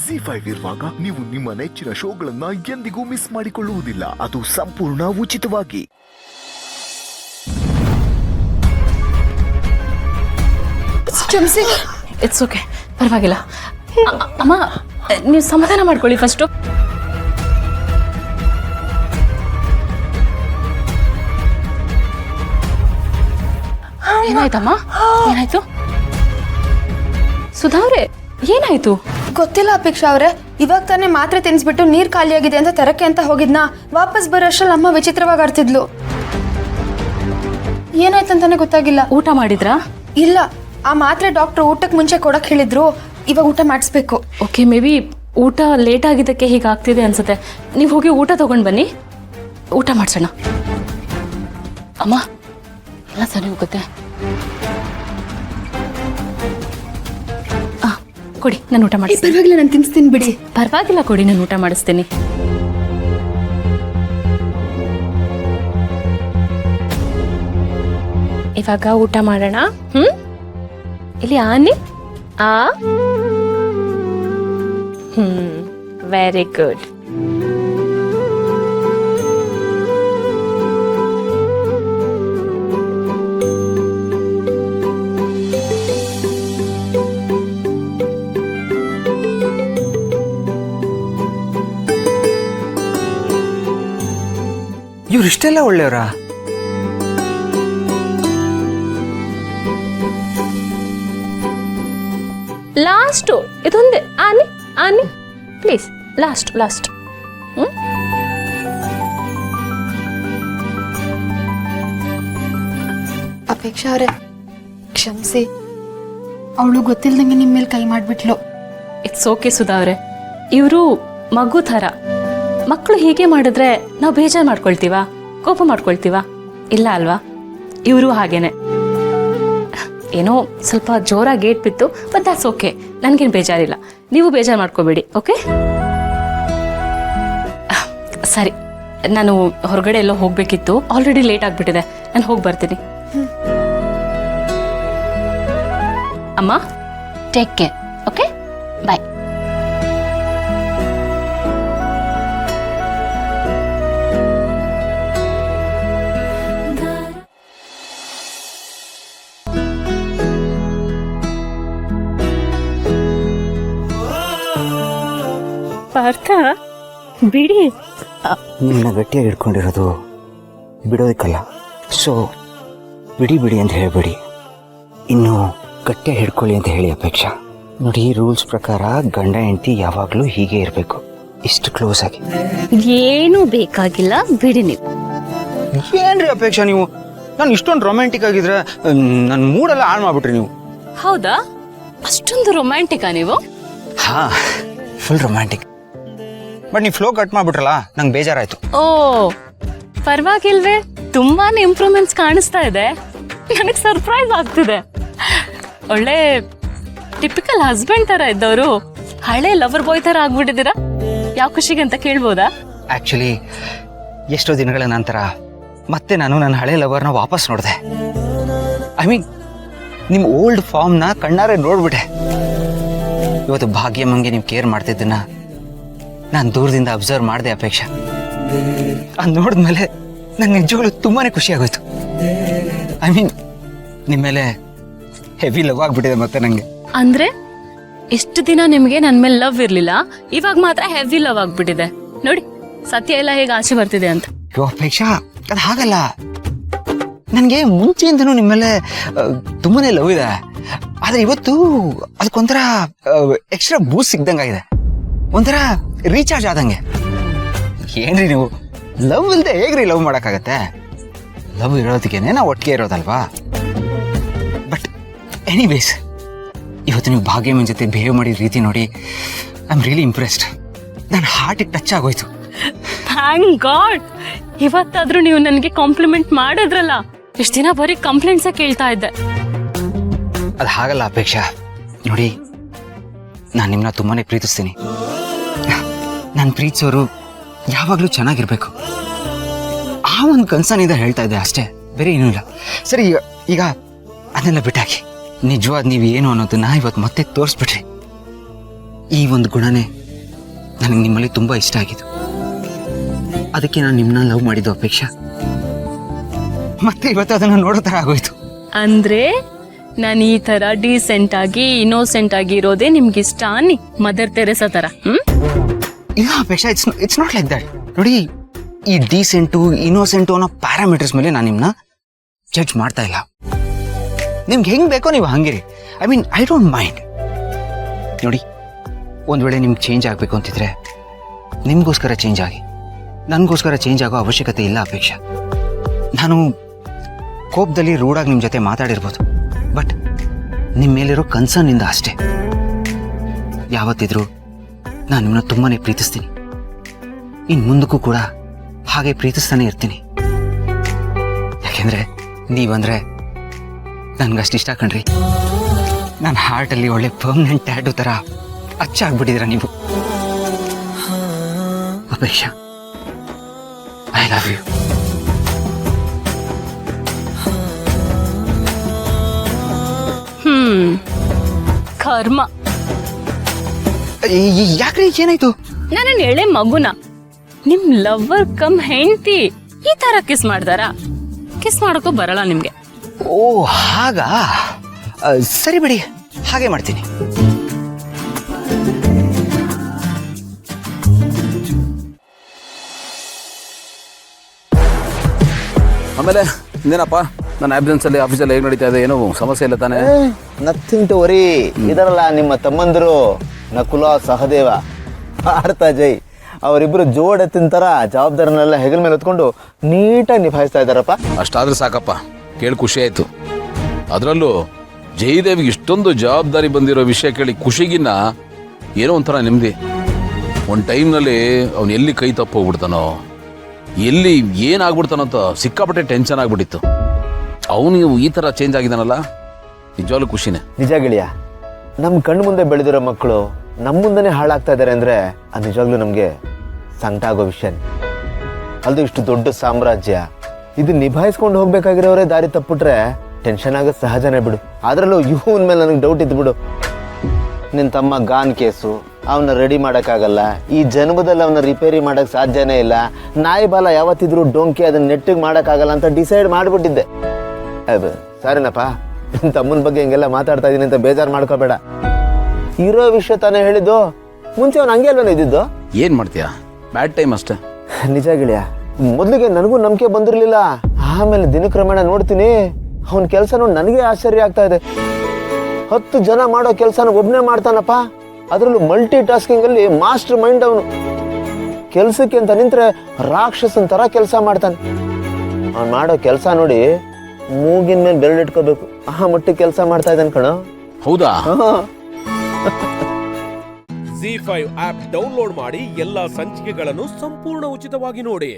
ZEE5 ಇರುವಾಗ ನೀವು ನಿಮ್ಮ ನೆಚ್ಚಿನ ಶೋಗಳನ್ನ ಎಂದಿಗೂ ಮಿಸ್ ಮಾಡಿಕೊಳ್ಳುವುದಿಲ್ಲ. ಅದು ಸಂಪೂರ್ಣ ಉಚಿತವಾಗಿ. ಇಟ್ಸ್ ಓಕೆ, ಪರವಾಗಿಲ್ಲ. ಅಮ್ಮ, ನೀವು ಸಮಾಧಾನ ಮಾಡ್ಕೊಳ್ಳಿ ಫಸ್ಟು. ಏನಾಯ್ತಮ್ಮ? ಏನಾಯ್ತು? ಸುಧಾ ಅವ್ರೆ, ಏನಾಯ್ತು? ಗೊತ್ತಿಲ್ಲ ಅಪೇಕ್ಷಾ ಅವ್ರೆ. ಇವಾಗ ತಾನೇ ಮಾತ್ರೆ ತಿನ್ಸ್ಬಿಟ್ಟು ನೀರ್ ಖಾಲಿಯಾಗಿದೆ ಅಂತ ತರಕ್ಕೆ ಅಂತ ಹೋಗಿದ್ನಾ. ವಾಪಸ್ ಬರೋಷ್ಟ್ರಲ್ಲಿ ಅಮ್ಮ ವಿಚಿತ್ರವಾಗಿ ಆಡ್ತಿದ್ಲು. ಏನಾಯ್ತಂತಾನೆ ಗೊತ್ತಾಗಿಲ್ಲ. ಊಟ ಮಾಡಿದ್ರಾ? ಇಲ್ಲ, ಆ ಮಾತ್ರೆ ಡಾಕ್ಟರ್ ಊಟಕ್ಕೆ ಮುಂಚೆ ಕೊಡಕ್ ಹೇಳಿದ್ರು. ಇವಾಗ ಊಟ ಮಾಡಿಸ್ಬೇಕು. ಓಕೆ, ಮೇ ಬಿ ಊಟ ಲೇಟ್ ಆಗಿದ್ದಕ್ಕೆ ಹೀಗಾಗ್ತಿದೆ ಅನ್ಸುತ್ತೆ. ನೀವು ಹೋಗಿ ಊಟ ತಗೊಂಡು ಬನ್ನಿ, ಊಟ ಮಾಡ್ಸೋಣ. ಅಮ್ಮ, ಎಲ್ಲ ಸರಿ ಹೋಗುತ್ತೆ. ಕೊಡಿ, ನಾನು ಊಟ ಮಾಡಿಸ್ತೀನಿ. ಪರವಾಗಿಲ್ಲ, ನಾನು ತಿನ್ಸ್ತೀನಿ ಬಿಡಿ. ಪರವಾಗಿಲ್ಲ, ಕೊಡಿ, ನಾನು ಊಟ ಮಾಡಿಸ್ತೀನಿ. ಇವಾಗ ಊಟ ಮಾಡೋಣ. ಇಲ್ಲಿ ಆನಿ. Very good. ಇವ್ರಿಷ್ಟೆಲ್ಲ ಒಳ್ಳೆಯವರಾ? ಲಾಸ್ಟು ಇದೊಂದೇ. ಆನಿ ಆನಿ ಪ್ಲೀಸ್, ಲಾಸ್ಟ್. ಅಪೇಕ್ಷಾ ಅವರೇ, ಕ್ಷಮಿಸಿ. ಅವಳು ಗೊತ್ತಿಲ್ದಂಗೆ ನಿಮ್ಮ ಮೇಲೆ ಕೈ ಮಾಡ್ಬಿಟ್ಲು. ಇಟ್ಸ್ ಓಕೆ ಸುಧಾ ಅವ್ರೆ. ಇವರು ಮಗು ಥರ. ಮಕ್ಕಳು ಹೀಗೆ ಮಾಡಿದ್ರೆ ನಾವು ಬೇಜಾರು ಮಾಡ್ಕೊಳ್ತೀವ, ಕೋಪ ಮಾಡ್ಕೊಳ್ತೀವ? ಇಲ್ಲ ಅಲ್ವಾ? ಇವರು ಹಾಗೇನೆ. ಏನೋ ಸ್ವಲ್ಪ ಜೋರಾಗಿ ಗೇಟ್ ಬಿತ್ತು, ಬಟ್ ದಾಟ್ಸ್ ಓಕೆ. ನನಗೇನು ಬೇಜಾರಿಲ್ಲ, ನೀವು ಬೇಜಾರು ಮಾಡ್ಕೋಬೇಡಿ. ಓಕೆ, ಸರಿ. ನಾನು ಹೊರಗಡೆ ಎಲ್ಲೋ ಹೋಗಬೇಕಿತ್ತು, ಆಲ್ರೆಡಿ ಲೇಟ್ ಆಗಿಬಿಟ್ಟಿದೆ. ನಾನು ಹೋಗಿ ಬರ್ತೀನಿ. ಅಮ್ಮ, ಟೇಕ್ ಕೇರ್. ಓಕೆ, ಬಾಯ್. ಪಾರ್ಥ, ಬಿಡಿ. ನಿಮ್ಮನ್ನ ಗಟ್ಟಿಯಾಗಿ ಹಿಡ್ಕೊಂಡಿರೋದು ಬಿಡೋದಕ್ಕಲ್ಲ. ಸೊ ಬಿಡಿ ಅಂತ ಹೇಳಬೇಡಿ, ಇನ್ನು ಗಟ್ಟಿಯಾಗಿ ಹಿಡ್ಕೊಳ್ಳಿ ಅಂತ ಹೇಳಿ ಅಪೇಕ್ಷಾ. ನೋಡಿ, ರೂಲ್ಸ್ ಪ್ರಕಾರ ಗಂಡ ಹೆಂಡತಿ ಯಾವಾಗಲೂ ಹೀಗೆ ಇರಬೇಕು, ಇಷ್ಟು ಕ್ಲೋಸ್ ಆಗಿ. ಏನು ಬೇಕಾಗಿಲ್ಲ, ಬಿಡಿ ನೀವು. ಏನ್ರಿ ಅಪೇಕ್ಷಾ ನೀವು? ನಾನು ಇಷ್ಟೊಂದು ರೊಮ್ಯಾಂಟಿಕ್ ಆಗಿದ್ರೆ ನನ್ನ ಮೂಡೆಲ್ಲ ಹಾಳು ಮಾಡ್ಬಿಟ್ರಿ ನೀವು. ಹೌದಾ? ಅಷ್ಟೊಂದು ರೊಮ್ಯಾಂಟಿಕಾ ನೀವು? ಹಾ, ಫುಲ್ ರೊಮ್ಯಾಂಟಿಕ್. ಬಟ್ ನೀವು ಫ್ಲೋ ಕಟ್ ಮಾಡ್ಬಿಟ್ರಲ್ಲ, ನಂಗೆ ಬೇಜಾರಾಯ್ತು. ಓ, ಪರವಾಗಿಲ್ವೇ? ತುಂಬಾನೇ ಇಂಪ್ರೂವ್ಮೆಂಟ್ಸ್ ಕಾಣಿಸ್ತಾ ಇದೆ. ನನಗೆ ಸರ್ಪ್ರೈಸ್ ಆಗ್ತಿದೆ. ಒಳ್ಳೆ ಟಿಪಿಕಲ್ ಹಸ್ಬೆಂಡ್ ತರ ಇದ್ದವರು ಹಳೆ ಲವರ್ ಬಾಯ್ ತರ ಆಗ್ಬಿಟ್ಟಿದ್ದೀರಾ. ಯಾವ ಖುಷಿಗೆ ಅಂತ ಕೇಳ್ಬೋದಾ? ಆಕ್ಚುಲಿ ಎಷ್ಟೋ ದಿನಗಳ ನಂತರ ಮತ್ತೆ ನಾನು ನನ್ನ ಹಳೆ ಲವರ್ನ ವಾಪಸ್ ನೋಡಿದೆ. ಐ ಮೀನ್, ನಿಮ್ಮ ಓಲ್ಡ್ ಫಾರ್ಮ್ನ ಕಣ್ಣಾರೆ ನೋಡ್ಬಿಟ್ಟೆ. ಇವತ್ತು ಭಾಗ್ಯಮ್ಮಂಗೆ ನೀವು ಕೇರ್ ಮಾಡ್ತಿದ್ದನ್ನ ನಾನು ದೂರದಿಂದ ಅಬ್ಸರ್ವ್ ಮಾಡಿದೆ ಅಪೇಕ್ಷಾ. ಅದು ನೋಡಿದ್ಮೇಲೆ ನಂಗೆ ನಿಜವಾಗ್ಲೂ ತುಂಬಾನೇ ಖುಷಿ ಆಗೋಯ್ತು. ಐ ಮೀನ್, ನಿಮ್ಮ ಮೇಲೆ ಹೆವಿ ಲವ್ ಆಗ್ಬಿಟ್ಟಿದೆ ಮತ್ತೆ ನಂಗೆ. ಅಂದ್ರೆ ಎಷ್ಟು ದಿನ ನಿಮ್ಗೆ ನನ್ ಮೇಲೆ ಲವ್ ಇರ್ಲಿಲ್ಲ, ಇವಾಗ ಮಾತ್ರ ಹೆವಿ ಲವ್ ಆಗ್ಬಿಟ್ಟಿದೆ. ನೋಡಿ, ಸತ್ಯ ಎಲ್ಲ ಹೇಗೆ ಆಚೆ ಬರ್ತಿದೆ ಅಂತ. ಅಯ್ಯೋ ಅಪೇಕ್ಷಾ, ಅದು ಹಾಗಲ್ಲ. ನನಗೆ ಮುಂಚೆಯಿಂದನೂ ನಿಮ್ಮ ಮೇಲೆ ತುಂಬಾನೇ ಲವ್ ಇದೆ. ಆದ್ರೆ ಇವತ್ತು ಅದಕ್ಕೊಂಥರ ಎಕ್ಸ್ಟ್ರಾ ಬೂಸ್ಟ್ ಸಿಗ್ದಂಗಾಗಿದೆ, ಒಂಥರ ರೀಚಾರ್ಜ್ ಆದಂಗೆ. ಏನ್ರಿ ನೀವು, ಲವ್ ಇಲ್ಲದೆ ಹೇಗ್ರಿ ಲವ್ ಮಾಡೋಕ್ಕಾಗತ್ತೆ? ಲವ್ ಇರೋದಕ್ಕೇನೆ ನಾವು ಒಟ್ಟಿಗೆ ಇರೋದಲ್ವಾ? ಬಟ್ ಎನಿವೇಸ್, ಇವತ್ತು ನೀವು ಭಾಗ್ಯಮ್ಮನ ಜೊತೆ ಬಿಹೇವ್ ಮಾಡಿದ ರೀತಿ ನೋಡಿ ಐ ಆಮ್ ರಿಯಲಿ ಇಂಪ್ರೆಸ್ಡ್. ನನ್ನ ಹಾರ್ಟಿಗೆ ಟಚ್ ಆಗೋಯ್ತು. ಥ್ಯಾಂಕ್ ಗಾಡ್, ಇವತ್ತಾದ್ರೂ ನೀವು ನನಗೆ ಕಾಂಪ್ಲಿಮೆಂಟ್ ಮಾಡಿದ್ರಲ್ಲ. ಇಷ್ಟು ದಿನ ಬರೀ ಕಂಪ್ಲೇಂಟ್ಸೇ ಕೇಳ್ತಾ ಇದ್ದೆ. ಅದು ಹಾಗಲ್ಲ ಅಪೇಕ್ಷಾ. ನೋಡಿ, ನಾನು ನಿಮ್ಮನ್ನ ತುಂಬಾನೇ ಪ್ರೀತಿಸ್ತೀನಿ. ನಾನು ಪ್ರೀತಿಸೋರು ಯಾವಾಗಲೂ ಚೆನ್ನಾಗಿರ್ಬೇಕು, ಆ ಒಂದು ಕನ್ಸನಿಂದ ಹೇಳ್ತಾ ಇದ್ದೆ ಅಷ್ಟೇ, ಬೇರೆ ಏನೂ ಇಲ್ಲ. ಸರಿ, ಈಗ ಅದನ್ನೆಲ್ಲ ಬಿಟ್ಟಾಕಿ ನಿಜವಾದ ನೀವು ಏನು ಅನ್ನೋದನ್ನ ಇವತ್ತು ಮತ್ತೆ ತೋರಿಸ್ಬಿಟ್ರಿ. ಈ ಒಂದು ಗುಣನೇ ನನಗೆ ನಿಮ್ಮಲ್ಲಿ ತುಂಬ ಇಷ್ಟ ಆಗಿತ್ತು. ಅದಕ್ಕೆ ನಾನು ನಿಮ್ಮನ್ನ ಲವ್ ಮಾಡಿದ್ದು ಅಪೇಕ್ಷಾ. ಮತ್ತೆ ಇವತ್ತು ಅದನ್ನು ನೋಡೋ ಥರ ಆಗೋಯ್ತು. ಅಂದ್ರೆ ನಾನು ಈ ತರ ಡೀಸೆಂಟ್ ಆಗಿ ಇನ್ನೋಸೆಂಟ್ ಆಗಿ ಇರೋದೇ ನಿಮ್ಗಿಷ್ಟ ಅನ್ನಿ, ಮದರ್ ತೆರೆಸಾ ತರ. ಇಲ್ಲ Apeksha, it's not like that. ನೋಡಿ, ಈ ಡೀಸೆಂಟು ಇನ್ನೋಸೆಂಟು ಅನ್ನೋ ಪ್ಯಾರಾಮೀಟರ್ಸ್ ಮೇಲೆ ನಾನು ನಿಮ್ಮನ್ನ ಜಡ್ಜ್ ಮಾಡ್ತಾ ಇಲ್ಲ. ನಿಮ್ಗೆ ಹೆಂಗೆ ಬೇಕೋ ನೀವು ಹಂಗಿರಿ. I don't mind. ನೋಡಿ, ಒಂದು ವೇಳೆ ನಿಮ್ಗೆ ಚೇಂಜ್ ಆಗಬೇಕು ಅಂತಿದ್ರೆ ನಿಮಗೋಸ್ಕರ ಚೇಂಜ್ ಆಗಿ, ನನಗೋಸ್ಕರ ಚೇಂಜ್ ಆಗೋ ಅವಶ್ಯಕತೆ ಇಲ್ಲ ಅಪೇಕ್ಷಾ. ನಾನು ಕೋಪದಲ್ಲಿ ರೂಢಾಗಿ ನಿಮ್ಮ ಜೊತೆ ಮಾತಾಡಿರ್ಬೋದು, ಬಟ್ ನಿಮ್ಮ ಮೇಲಿರೋ ಕನ್ಸರ್ನಿಂದ ಅಷ್ಟೇ. ಯಾವತ್ತಿದ್ರೂ ನಾನು ನಿಮ್ಮನ್ನ ತುಂಬಾ ಪ್ರೀತಿಸ್ತೀನಿ. ಇನ್ನು ಮುಂದಕ್ಕೂ ಕೂಡ ಹಾಗೆ ಪ್ರೀತಿಸ್ತಾನೆ ಇರ್ತೀನಿ. ಯಾಕೆಂದರೆ ನೀವಂದರೆ ನನಗಷ್ಟಿಷ್ಟ ಕಣ್ರಿ. ನನ್ನ ಹಾರ್ಟಲ್ಲಿ ಒಳ್ಳೆ ಪರ್ಮನೆಂಟ್ ಟ್ಯಾಟೂ ಥರ ಅಚ್ಚಾಗ್ಬಿಟ್ಟಿದ್ದೀರ ನೀವು. Apeksha, I love you. ಕರ್ಮ. ಯಾಕ್ರಿ, ಏನಾಯ್ತು? ನನ್ನ ಎಳೆ ಮಗುನ ನಿಮ್ ಲವ್ವರ್ ಕಮ್ ಹೆಂಡ್ತಿ ಈ ತರ ಕಿಸ್ ಮಾಡ್ದಾರ? ಕಿಸ್ ಮಾಡೋಕ್ಕೂ ಬರಲ್ಲ ನಿಮ್ಗೆ. ಓ ಹಾಗಾ? ಸರಿ ಬಿಡಿ, ಹಾಗೆ ಮಾಡ್ತೀನಿ. ಆಮೇಲೆ ಇನ್ನೇನಪ್ಪ, ನನ್ನ ಆಬ್ಸೆನ್ಸಲ್ಲಿ ಆಫೀಸಲ್ಲಿ ಹೇಗೆ ನಡೀತಾ ಇದೆ? ಏನೋ ಸಮಸ್ಯೆ ಇಲ್ಲ ತಾನೇ? Nothing to worry. ಇದರಲ್ಲ ನಿಮ್ಮ ತಮ್ಮಂದಿರು ನಕುಲ ಸಹದೇವ, ಭಾರತ ಜೈ, ಅವರಿಬ್ಬರು ಜೋಡೆತ್ತಿನ ಥರ ಜವಾಬ್ದಾರಿನೆಲ್ಲ ಹೆಗಲ ಮೇಲೆ ಹೊತ್ಕೊಂಡು ನೀಟಾಗಿ ನಿಭಾಯಿಸ್ತಾ ಇದ್ದಾರಪ್ಪ. ಅಷ್ಟಾದ್ರೆ ಸಾಕಪ್ಪ, ಕೇಳಿ ಖುಷಿ ಆಯಿತು. ಅದರಲ್ಲೂ ಜಯದೇವಿಗೆ ಇಷ್ಟೊಂದು ಜವಾಬ್ದಾರಿ ಬಂದಿರೋ ವಿಷಯ ಕೇಳಿ ಖುಷಿಗಿನ್ನ ಏನೋ ಒಂಥರ ನೆಮ್ಮದಿ. ಒಂದು ಟೈಮ್ನಲ್ಲಿ ಅವನು ಎಲ್ಲಿ ಕೈ ತಪ್ಪೋಗ್ಬಿಡ್ತಾನೋ, ಎಲ್ಲಿ ಏನಾಗ್ಬಿಡ್ತಾನೋ ಅಂತ ಸಿಕ್ಕಾಪಟ್ಟೆ ಟೆನ್ಷನ್ ಆಗ್ಬಿಟ್ಟಿತ್ತು. ಅವನು ಈ ಥರ ಚೇಂಜ್ ಆಗಿದ್ದಾನಲ್ಲ, ನಿಜವಾಗ್ಲೂ ಖುಷಿನೇ. ನಿಜ ಗೆಳೆಯ, ನಮ್ಮ ಕಣ್ಣು ಮುಂದೆ ಬೆಳೆದಿರೋ ಮಕ್ಕಳು ನಮ್ಮ ಮುಂದೆನೇ ಹಾಳಾಗ್ತಾ ಇದ್ದಾರೆ ಅಂದರೆ ಅದು ನಿಜವಾಗ್ಲೂ ನಮಗೆ ಸಂಕಟ ಆಗೋ ವಿಷಯ. ಅದು ಇಷ್ಟು ದೊಡ್ಡ ಸಾಮ್ರಾಜ್ಯ, ಇದು ನಿಭಾಯಿಸ್ಕೊಂಡು ಹೋಗ್ಬೇಕಾಗಿರೋರೇ ದಾರಿ ತಪ್ಪಿಟ್ರೆ ಟೆನ್ಷನ್ ಆಗೋದು ಸಹಜನೇ ಬಿಡು. ಅದರಲ್ಲೂ ಇವನ ಮೇಲೆ ನನಗೆ ಡೌಟ್ ಇದ್ದು ಬಿಡು. ನಿನ್ನ ತಮ್ಮ ಗಾನ್ ಕೇಸು, ಅವನ್ನ ರೆಡಿ ಮಾಡೋಕ್ಕಾಗಲ್ಲ, ಈ ಜನ್ಮದಲ್ಲಿ ಅವನ್ನ ರಿಪೇರಿ ಮಾಡೋಕ್ಕೆ ಸಾಧ್ಯನೇ ಇಲ್ಲ, ನಾಯಿ ಬಾಲ ಯಾವತ್ತಿದ್ರು ಡೊಂಕಿ ಅದನ್ನ ನೆಟ್ಟಿಗೆ ಮಾಡೋಕ್ಕಾಗಲ್ಲ ಅಂತ ಡಿಸೈಡ್ ಮಾಡಿಬಿಟ್ಟಿದ್ದೆ. ಸರಿನಪ್ಪ, ನಿನ್ನ ತಮ್ಮನ ಬಗ್ಗೆ ಹಿಂಗೆಲ್ಲ ಮಾತಾಡ್ತಾ ಇದ್ದೀನಿ ಅಂತ ಬೇಜಾರು ಮಾಡ್ಕೋಬೇಡ. ಇರೋ ವಿಷಯ ತಾನೇ ಹೇಳಿದ್ದು, ಮುಂಚೆ ಅವ್ನು ಹಂಗೆ ಅಲ್ವೇನೋ ಇದ್ದಿದ್ದು. ಏನು ಮಾಡ್ತೀಯಾ, ಬ್ಯಾಡ್ ಟೈಮ್ ಅಷ್ಟೇ. ನಿಜ ಗೆಳೆಯ, ಮೊದಲಿಗೆ ನನಗೂ ನಂಬಿಕೆ ಬಂದಿರಲಿಲ್ಲ. ಆಮೇಲೆ ದಿನಕ್ರಮೇಣ ನೋಡ್ತೀನಿ ಅವನ ಕೆಲಸ ನೋಡಿ ನನಗೆ ಆಶ್ಚರ್ಯ ಆಗ್ತಾ ಇದೆ. 10 ಜನ ಮಾಡೋ ಕೆಲಸನ ಒಬ್ಬನೇ ಮಾಡ್ತಾನಪ್ಪ. ಅದರಲ್ಲೂ ಮಲ್ಟಿ ಟಾಸ್ಕಿಂಗ್ ಅಲ್ಲಿ ಮಾಸ್ಟರ್ ಮೈಂಡ್ ಅವನು. ಕೆಲಸಕ್ಕೆ ಅಂತ ನಿಂತ್ರೆ ರಾಕ್ಷಸನ ತರ ಕೆಲಸ ಮಾಡ್ತಾನೆ. ಅವ್ನು ಮಾಡೋ ಕೆಲಸ ನೋಡಿ ಮೂಗಿನ ಮೇಲೆ ಬೆರಳಿಟ್ಕೋಬೇಕು, ಆ ಮಟ್ಟಿಗೆ ಕೆಲಸ ಮಾಡ್ತಾ ಇದ್ದಾನೆ ಕಣ. ಹೌದಾ? ZEE5 ಆಪ್ ಡೌನ್ಲೋಡ್ ಮಾಡಿ ಎಲ್ಲಾ ಸಂಚಿಕೆಗಳನ್ನು ಸಂಪೂರ್ಣ ಉಚಿತವಾಗಿ ನೋಡಿ.